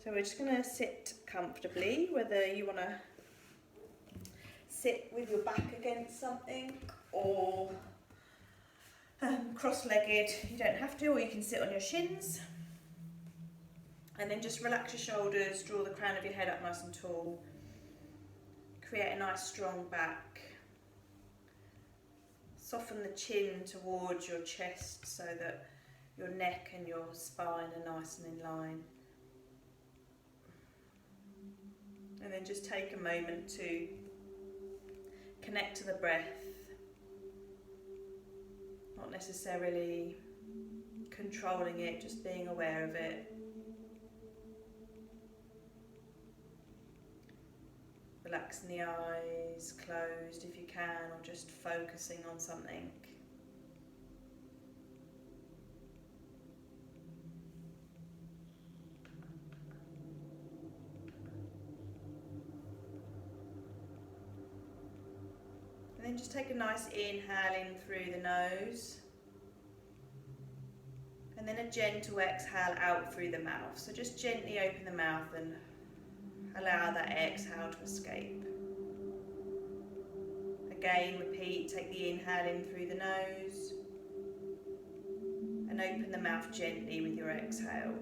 So we're just going to sit comfortably, whether you want to sit with your back against something or cross-legged. You don't have to, or you can sit on your shins. And then just relax your shoulders, draw the crown of your head up nice and tall. Create a nice strong back. Soften the chin towards your chest so that your neck and your spine are nice and in line. And then just take a moment to connect to the breath. Not necessarily controlling it, just being aware of it. Relaxing the eyes, closed if you can, or just focusing on something. And then just take a nice inhale in through the nose. And then a gentle exhale out through the mouth. So just gently open the mouth and allow that exhale to escape. Again, repeat, take the inhale in through the nose. And open the mouth gently with your exhale.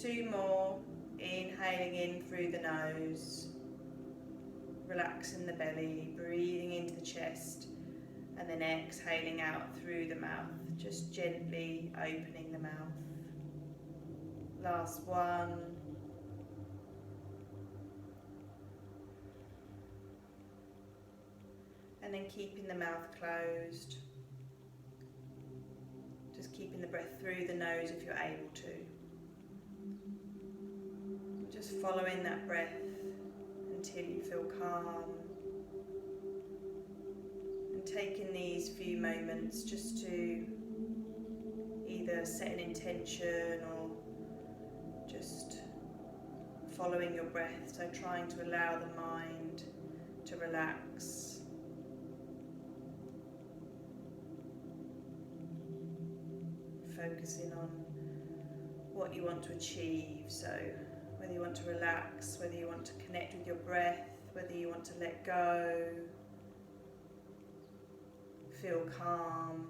2 more, inhaling in through the nose. Relaxing the belly, breathing into the chest, and then exhaling out through the mouth, just gently opening the mouth. Last one. And then keeping the mouth closed. Just keeping the breath through the nose if you're able to. Just following that breath until you feel calm, and taking these few moments just to either set an intention or just following your breath, so trying to allow the mind to relax. Focusing on what you want to achieve, so whether you want to relax, whether you want to connect with your breath, whether you want to let go, feel calm.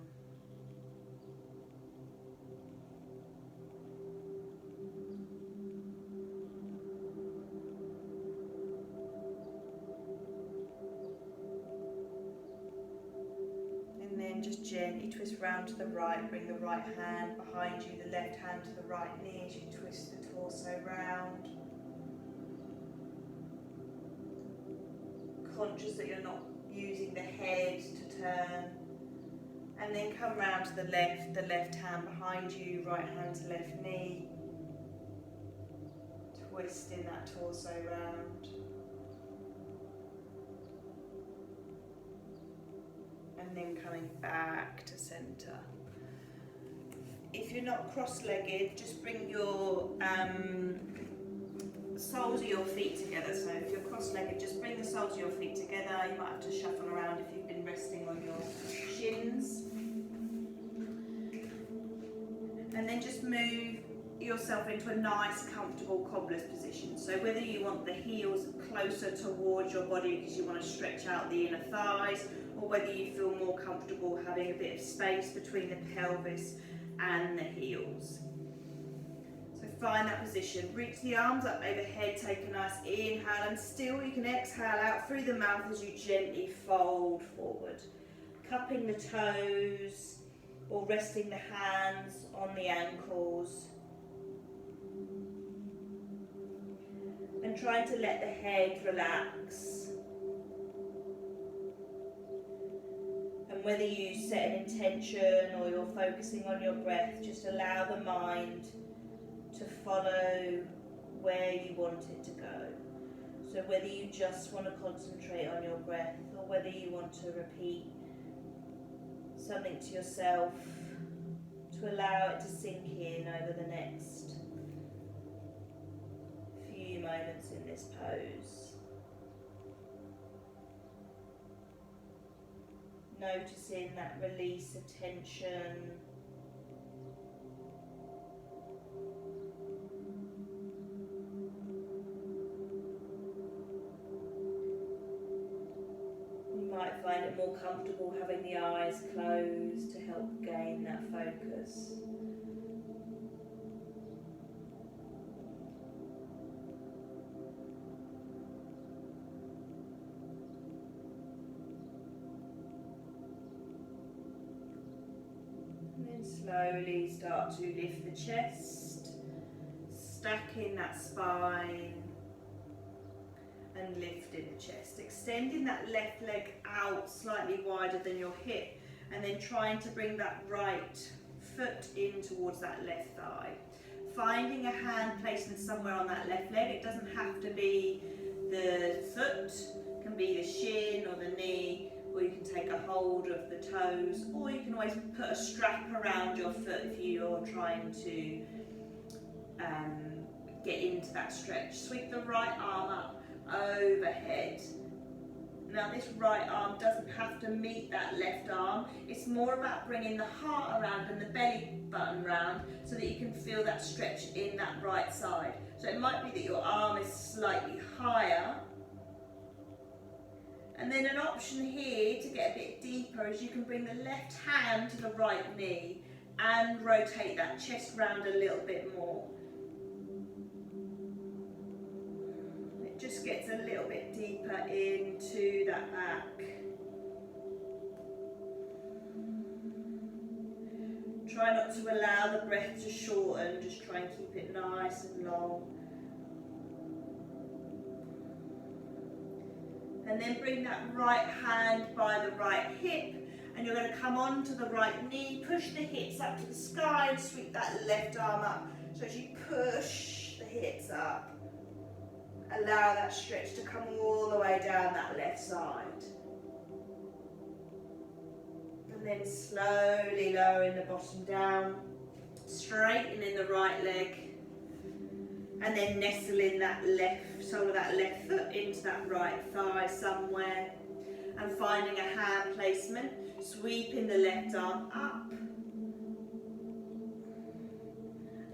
And then just gently twist round to the right, bring the right hand behind you, the left hand to the right knee as you twist the torso round. Conscious that you're not using the head to turn. And then come round to the left hand behind you, right hand to left knee. Twisting that torso round. And then coming back to centre. If you're not cross-legged, just bring your soles of your feet together. So if you're cross-legged, just bring the soles of your feet together. You might have to shuffle around if you've been resting on your shins. And then just move yourself into a nice, comfortable cobbler's position. So whether you want the heels closer towards your body because you want to stretch out the inner thighs, or whether you feel more comfortable having a bit of space between the pelvis and the heels. So find that position. Reach the arms up overhead, take a nice inhale, and still you can exhale out through the mouth as you gently fold forward. Cupping the toes or resting the hands on the ankles. And trying to let the head relax. And whether you set an intention or you're focusing on your breath, just allow the mind to follow where you want it to go. So whether you just want to concentrate on your breath, or whether you want to repeat something to yourself to allow it to sink in over the next few moments in this pose. Noticing that release of tension. find it more comfortable having the eyes closed to help gain that focus. And then slowly start to lift the chest, stacking that spine and lifting the chest, extending that left leg out slightly wider than your hip, and then trying to bring that right foot in towards that left thigh. Finding a hand placement somewhere on that left leg. It doesn't have to be the foot, it can be the shin or the knee, or you can take a hold of the toes, or you can always put a strap around your foot if you're trying to get into that stretch. Sweep the right arm up overhead. Now this right arm doesn't have to meet that left arm. It's more about bringing the heart around and the belly button round so that you can feel that stretch in that right side. So it might be that your arm is slightly higher. And then an option here to get a bit deeper is you can bring the left hand to the right knee and rotate that chest round a little bit more. Just gets a little bit deeper into that back. Try not to allow the breath to shorten, just try and keep it nice and long. And then bring that right hand by the right hip, and you're going to come onto the right knee, push the hips up to the sky and sweep that left arm up. So as you push the hips up, allow that stretch to come all the way down that left side. And then slowly lowering the bottom down, straightening the right leg, and then nestling that left sole of that left foot into that right thigh somewhere, and finding a hand placement, sweeping the left arm up.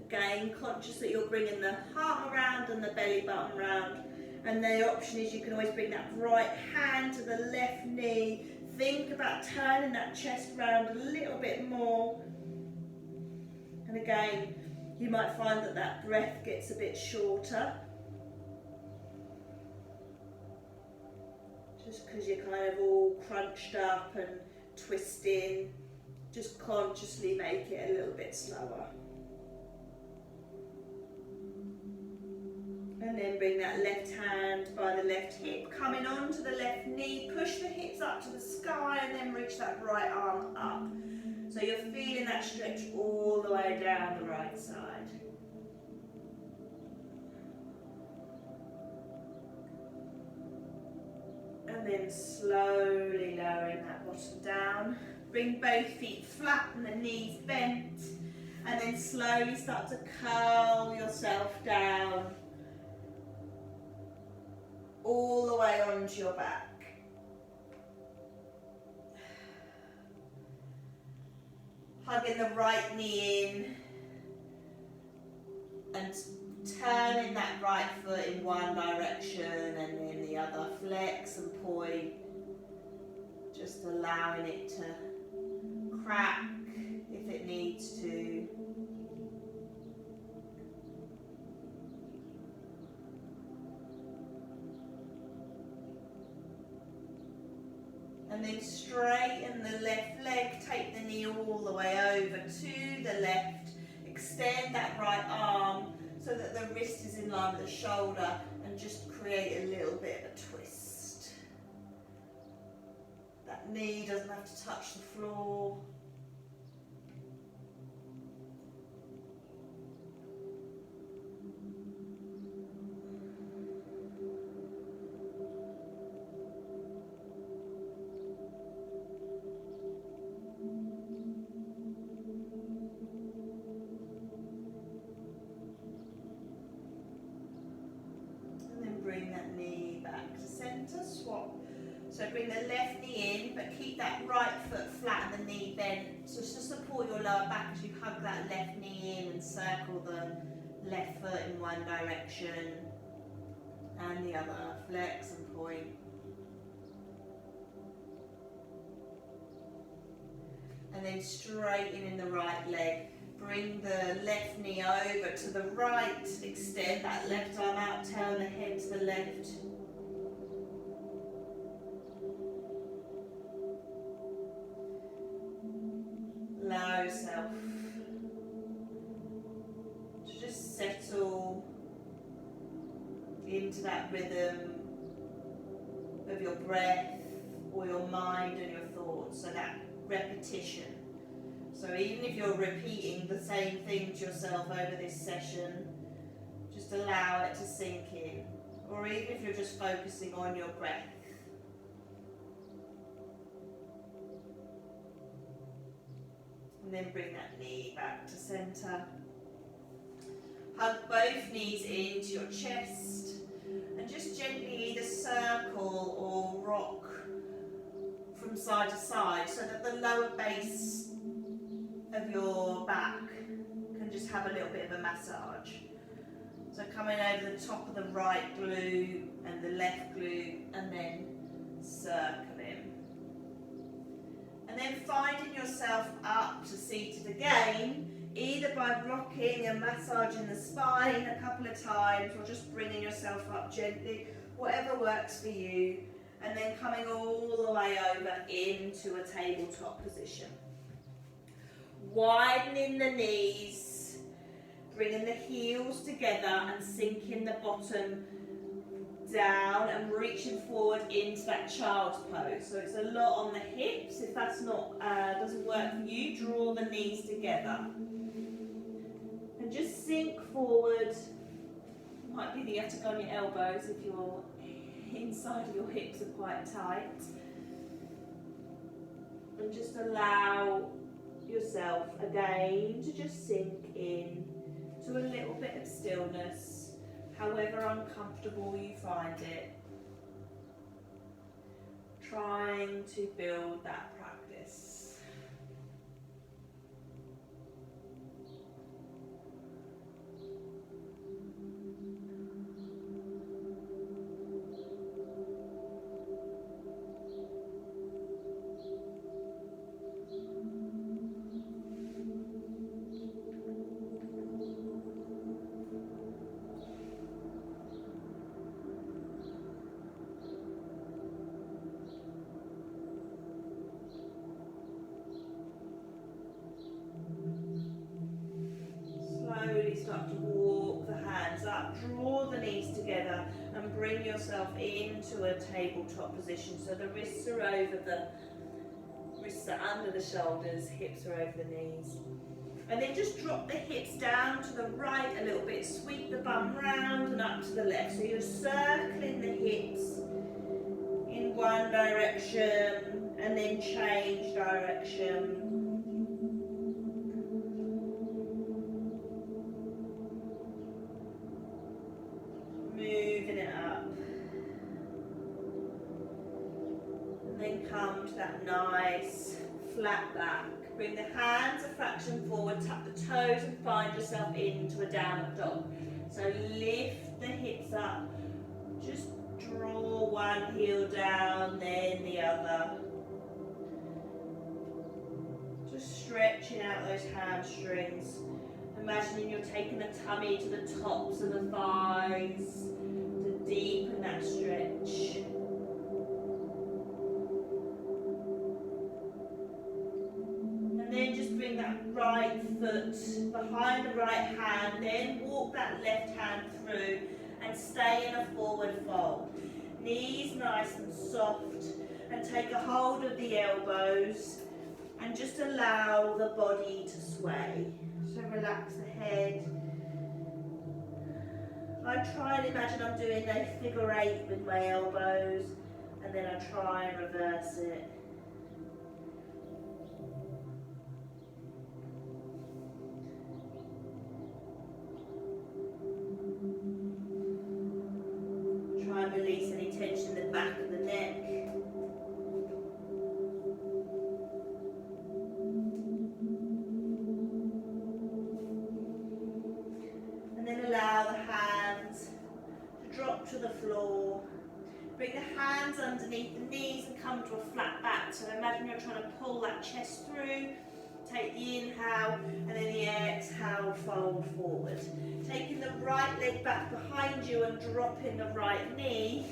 Again, conscious that you're bringing the heart around and the belly button round. And the option is you can always bring that right hand to the left knee. Think about turning that chest round a little bit more. And again, you might find that that breath gets a bit shorter. Just because you're kind of all crunched up and twisting, just consciously make it a little bit slower. And then bring that left hand by the left hip, coming onto the left knee, push the hips up to the sky and then reach that right arm up. So you're feeling that stretch all the way down the right side. And then slowly lowering that bottom down. Bring both feet flat and the knees bent. And then slowly start to curl yourself down all the way onto your back. Hugging the right knee in and turning that right foot in one direction and then the other. Flex and point, just allowing it to crack if it needs to. And then straighten the left leg, take the knee all the way over to the left, extend that right arm so that the wrist is in line with the shoulder and just create a little bit of a twist. That knee doesn't have to touch the floor. Bring that knee back to centre, swap. So bring the left knee in, but keep that right foot flat and the knee bent. So just to support your lower back as you hug that left knee in and circle the left foot in one direction and the other. Flex and point. And then straighten in the right leg. Bring the left knee over to the right, extend that left arm out, turn the head to the left. Allow yourself to just settle into that rhythm of your breath or your mind and your thoughts, so that repetition. So even if you're repeating the same thing to yourself over this session, just allow it to sink in. Or even if you're just focusing on your breath. And then bring that knee back to centre. Hug both knees into your chest and just gently either circle or rock from side to side so that the lower base of your back can just have a little bit of a massage. So coming over the top of the right glute and the left glute and then circling. And then finding yourself up to seated again, either by rocking and massaging the spine a couple of times or just bringing yourself up gently, whatever works for you. And then coming all the way over into a tabletop position. Widening the knees, bringing the heels together and sinking the bottom down and reaching forward into that child's pose. So it's a lot on the hips. If that's not doesn't work for you, draw the knees together. And just sink forward. Might be that you have to go on your elbows if your inside of your hips are quite tight. And just allow yourself again to just sink in to a little bit of stillness, however uncomfortable you find it. Trying to build that practice. Start to walk the hands up, draw the knees together and bring yourself into a tabletop position. So the wrists are over the wrists are under the shoulders, hips are over the knees. And then just drop the hips down to the right a little bit, sweep the bum round and up to the left. So you're circling the hips in one direction and then change direction. Moving it up. And then come to that nice flat back. Bring the hands a fraction forward, tuck the toes and find yourself into a downward dog. So lift the hips up. Just draw one heel down, then the other. Just stretching out those hamstrings. Imagining you're taking the tummy to the tops of the thighs to deepen that stretch. And then just bring that right foot behind the right hand, then walk that left hand through and stay in a forward fold. Knees nice and soft and take a hold of the elbows and just allow the body to sway. So relax the head. I try and imagine I'm doing a figure 8 with my elbows and then I try and reverse it. Try and release any tension in the back of the neck. Allow the hands to drop to the floor. Bring the hands underneath the knees and come to a flat back. So imagine you're trying to pull that chest through take the inhale and then the exhale, fold forward. Taking the right leg back behind you and dropping the right knee,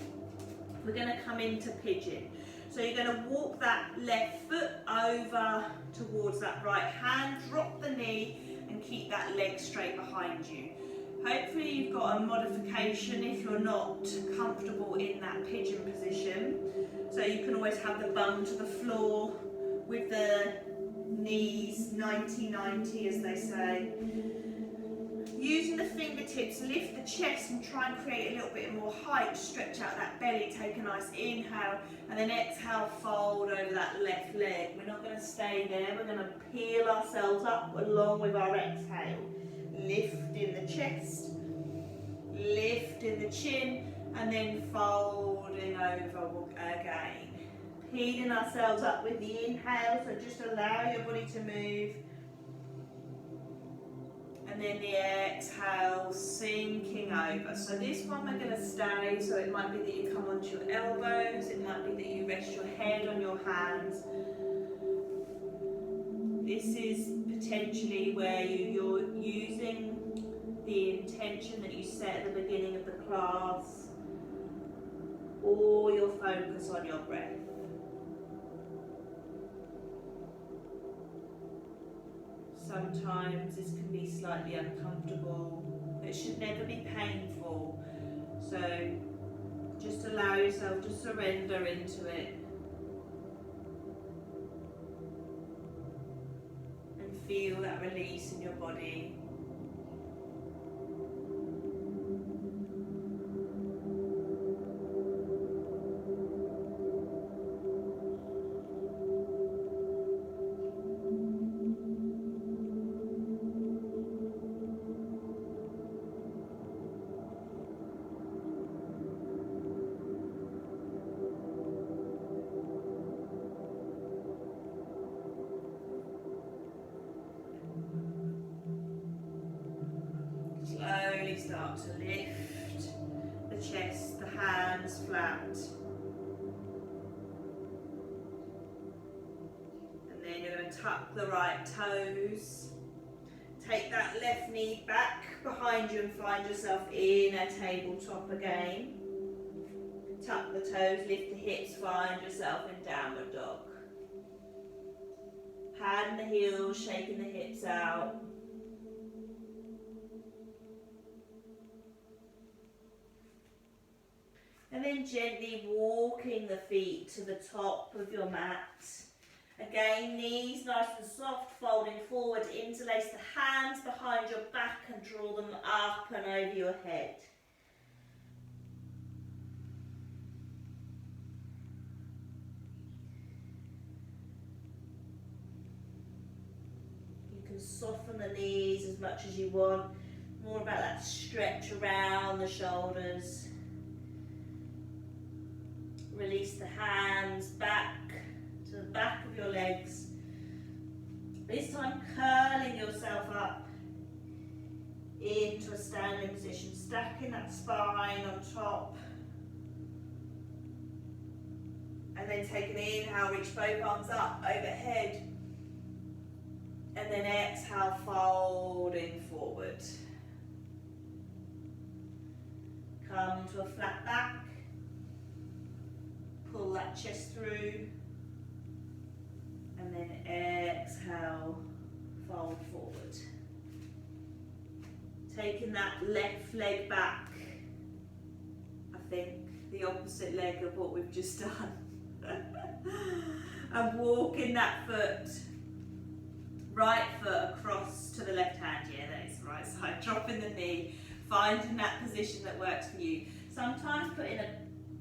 we're going to come into pigeon. So you're going to walk that left foot over towards that right hand, drop the knee and keep that leg straight behind you. Hopefully you've got a modification if you're not comfortable in that pigeon position. So you can always have the bum to the floor with the knees 90-90 as they say. Using the fingertips, lift the chest and try and create a little bit more height. Stretch out that belly, take a nice inhale and then exhale, fold over that left leg. We're not going to stay there, we're going to peel ourselves up along with our exhale. Lifting the chest, lifting the chin and then folding over again. Peeling ourselves up with the inhale, so just allow your body to move. And then the exhale, sinking over. So this one we're going to stay, so it might be that you come onto your elbows, it might be that you rest your head on your hands. This is potentially where you're using the intention that you set at the beginning of the class, or your focus on your breath. Sometimes this can be slightly uncomfortable. It should never be painful. So just allow yourself to surrender into it. And feel that release in your body. Slowly start to lift the chest, the hands flat. And then you're going to tuck the right toes. Take that left knee back behind you and find yourself in a tabletop again. Tuck the toes, lift the hips, find yourself in downward dog. Hand the heels, shaking the hips out. And then gently walking the feet to the top of your mat. Again, knees nice and soft, folding forward, interlace the hands behind your back and draw them up and over your head. You can soften the knees as much as you want. More about that stretch around the shoulders. Release the hands back to the back of your legs. This time curling yourself up into a standing position, stacking that spine on top. And then take an inhale, reach both arms up overhead. And then exhale, folding forward. Come to a flat back. Pull that chest through, and then exhale, fold forward. Taking that left leg back, I think the opposite leg of what we've just done. And walking that foot, right foot across to the left hand, yeah, that is the right side, dropping the knee, finding that position that works for you. Sometimes putting a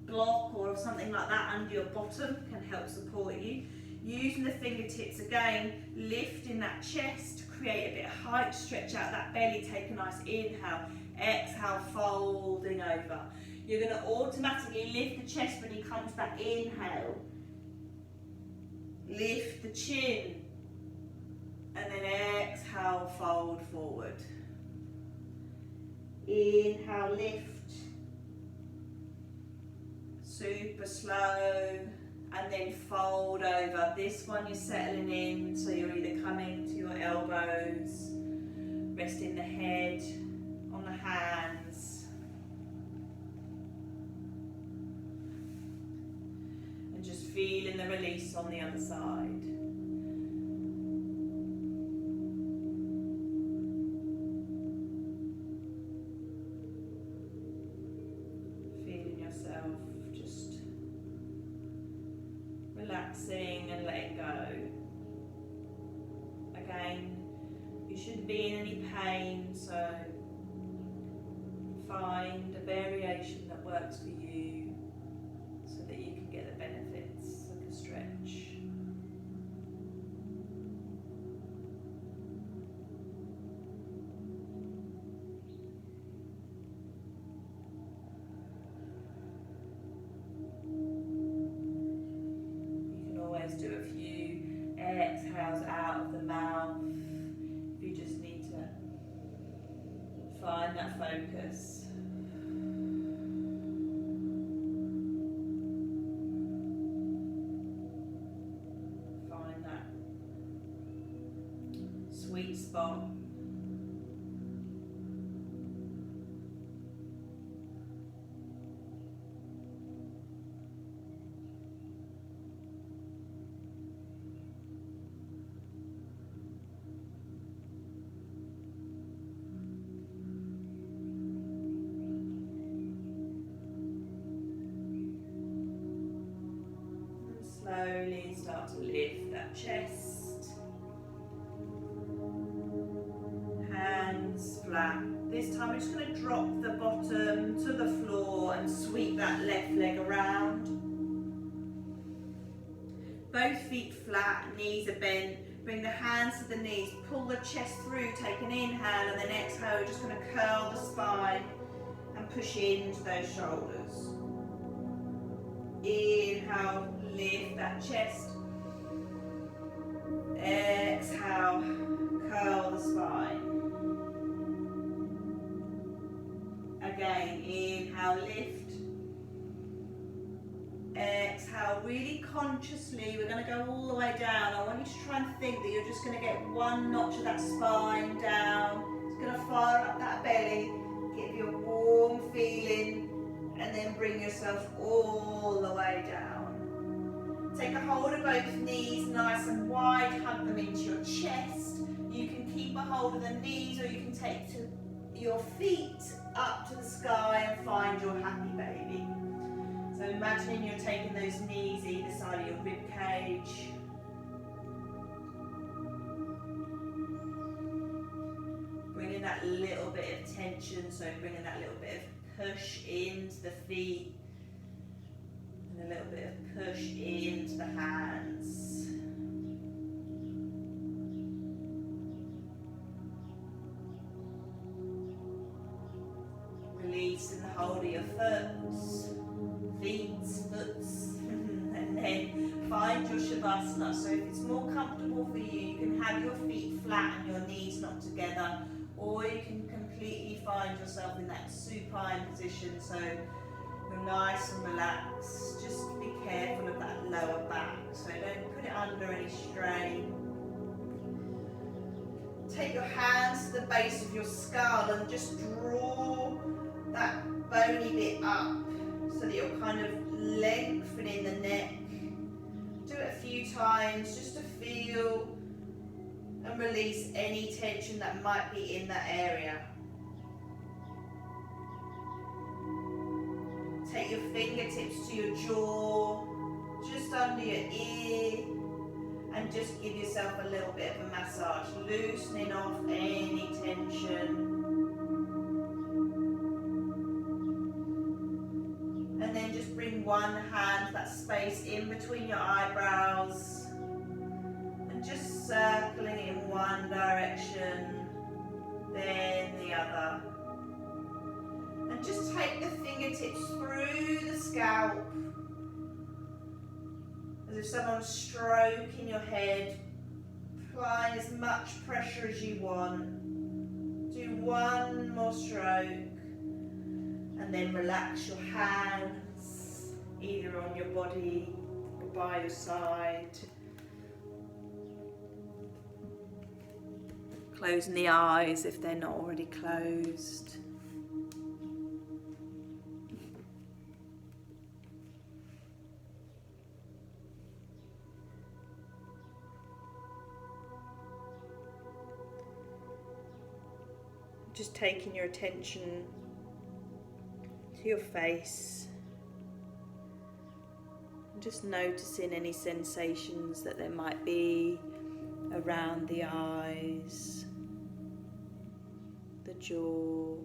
block or something like that under your bottom can help support you. Using the fingertips again, lifting that chest to create a bit of height, stretch out that belly, take a nice inhale, exhale, folding over. You're going to automatically lift the chest when you come to that inhale. Lift the chin and then exhale, fold forward. Inhale, lift. Super slow and then fold over. This one you're settling in, so you're either coming to your elbows, resting the head on the hands, and just feeling the release on the other side. Feeling yourself just relaxing and letting go. Again, you shouldn't be in any pain, so find a variation that works for you so that you can get the benefits of the stretch. You can always do a few exhales out of the mouth. You just need to find that focus. Find that sweet spot. Slowly start to lift that chest. Hands flat. This time we're just going to drop the bottom to the floor and sweep that left leg around. Both feet flat, knees are bent. Bring the hands to the knees, pull the chest through, take an inhale, and then exhale. We're just going to curl the spine and push into those shoulders. Inhale, lift that chest. Exhale, curl the spine. Again, inhale, lift. Exhale, really consciously, we're going to go all the way down. I want you to try and think that you're just going to get one notch of that spine down. It's going to fire up that belly, give you a warm feeling, and then bring yourself all the way down. Take a hold of both knees nice and wide, hug them into your chest. You can keep a hold of the knees, or you can take your feet up to the sky and find your happy baby. So imagining you're taking those knees either side of your rib cage. Bringing that little bit of tension, so bringing that little bit of push into the feet and a little bit of push into the hands. Releasing the hold of your feet, and then find your Shavasana. So if it's more comfortable for you, you can have your feet flat and your knees not together, or you can completely find yourself in that supine position, so you're nice and relaxed. Just be careful of that lower back, so don't put it under any strain. Take your hands to the base of your skull and just draw that bony bit up so that you're kind of lengthening the neck. Do it a few times just to feel and release any tension that might be in that area. Take your fingertips to your jaw, just under your ear, and just give yourself a little bit of a massage, loosening off any tension. And then just bring one hand to that space in between your eyebrows and just circling in one direction, then the other. And just take the fingertips through the scalp as if someone's stroking your head, applying as much pressure as you want. Do one more stroke. And then relax your hands, either on your body by your side. Closing the eyes if they're not already closed. Just taking your attention to your face. And just noticing any sensations that there might be around the eyes, the jaw.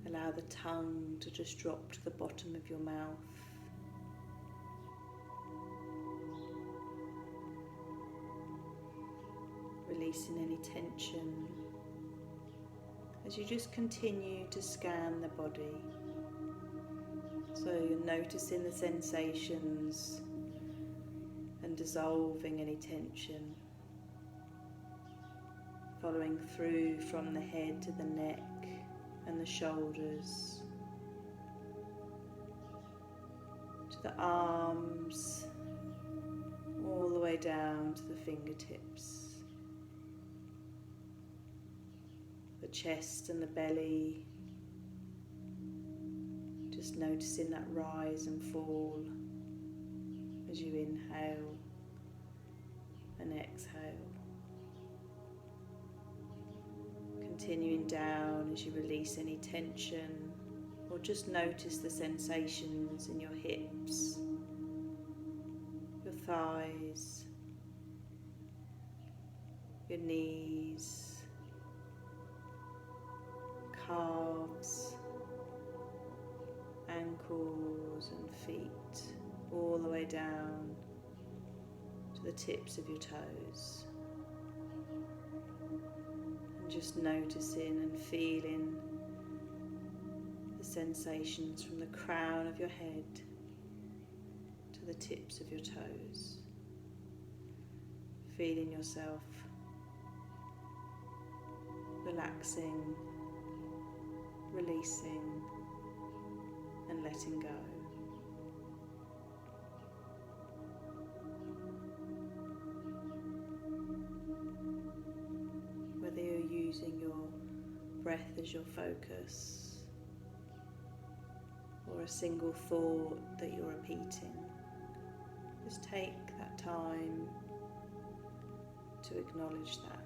Allow the tongue to just drop to the bottom of your mouth. Releasing any tension as you just continue to scan the body. So you're noticing the sensations and dissolving any tension, following through from the head to the neck and the shoulders, to the arms, all the way down to the fingertips. The chest and the belly, just noticing that rise and fall as you inhale and exhale. Continuing down as you release any tension, or just notice the sensations in your hips, your thighs, your knees, calves, ankles and feet, all the way down to the tips of your toes. And just noticing and feeling the sensations from the crown of your head to the tips of your toes. Feeling yourself relaxing, releasing and letting go. Whether you're using your breath as your focus or a single thought that you're repeating, just take that time to acknowledge that.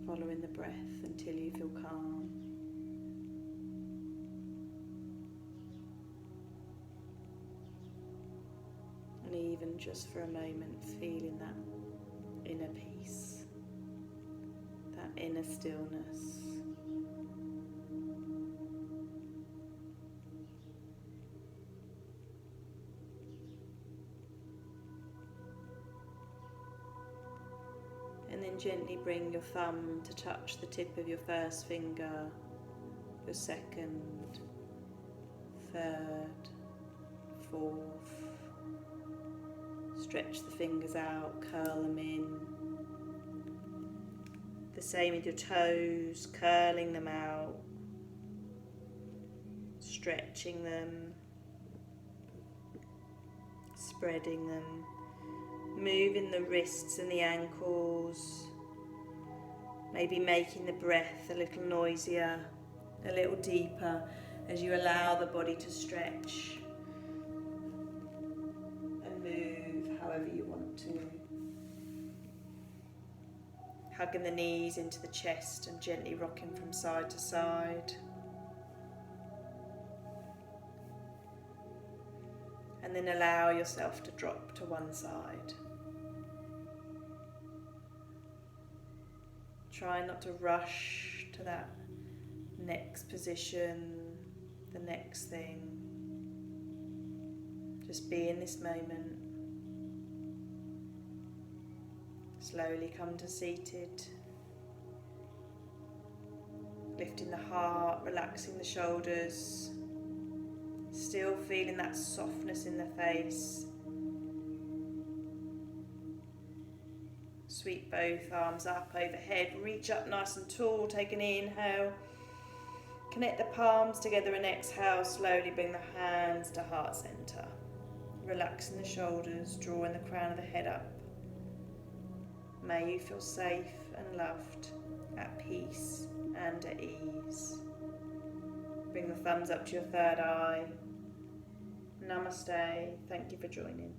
Following the breath until you feel calm. And even just for a moment, feeling that inner peace, that inner stillness. And then gently bring your thumb to touch the tip of your first finger, your second, third, fourth. Stretch the fingers out, curl them in. The same with your toes, curling them out, stretching them, spreading them. Moving the wrists and the ankles, maybe making the breath a little noisier, a little deeper as you allow the body to stretch and move however you want to. Hugging the knees into the chest and gently rocking from side to side. And then allow yourself to drop to one side. Try not to rush to that next position, the next thing. Just be in this moment. Slowly come to seated. Lifting the heart, relaxing the shoulders. Still feeling that softness in the face. Sweep both arms up overhead, reach up nice and tall, take an inhale. Connect the palms together and exhale, slowly bring the hands to heart center. Relaxing the shoulders, drawing the crown of the head up. May you feel safe and loved, at peace and at ease. Bring the thumbs up to your third eye. Namaste. Thank you for joining.